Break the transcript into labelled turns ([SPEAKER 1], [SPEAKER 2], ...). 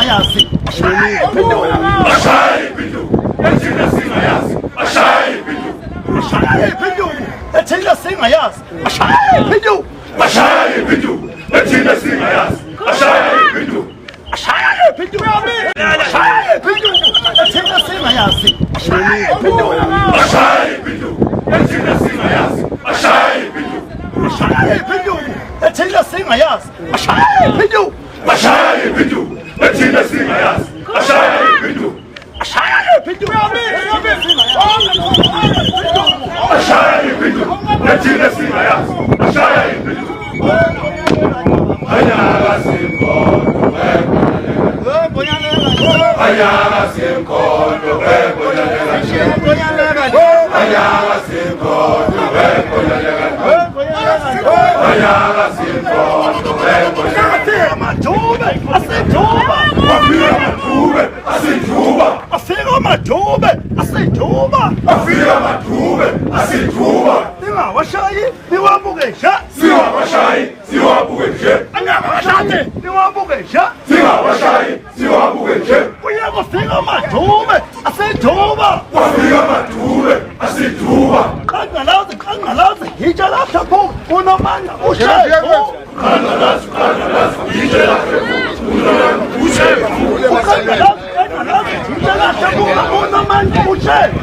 [SPEAKER 1] singayazi. Ashaye Pindu. Ethina singayazi. Ashaye Pindu. Ashaye Pindu. Ethina singayazi. Ashaye Pindu. Ashaye Pindu. Ethina singayazi. Ashaye Pindu. Ashaye Pindu. Ashaye Pindu. Ethina singayazi. Ashaye Pindu. Ashaye Pindu. Ethina singayazi. Ashaye Pindu. Ashaye Pindu. Ethina singayazi. Ashaye Pindu. Ashaye Pindu. Ethina singayazi. Ashaye Pindu. Ashaye Pindu. Ashaye Pindu. Ethina singayazi. Ashaye Pindu. Ayaga simkondo Ayaga simkondo Ayaga simkondo Ayaga simkondo Matube, asituba. Afira matube, asituba. Afira matube, asituba. Afira matube, asituba. Singa washayi, niwabugesha. Singa washayi, siwabugesha. Anga washayi, niwabugesha. Singa washayi, siwabugesha. Kuyago singa matube, asituba. Afira matube, asituba. Kangalazi, hijala tapo, unamanga ushayi. Kangalazi, hijala tapo, unamanga ushayi. Kangalazi, hijala tapo, unamanga ushayi.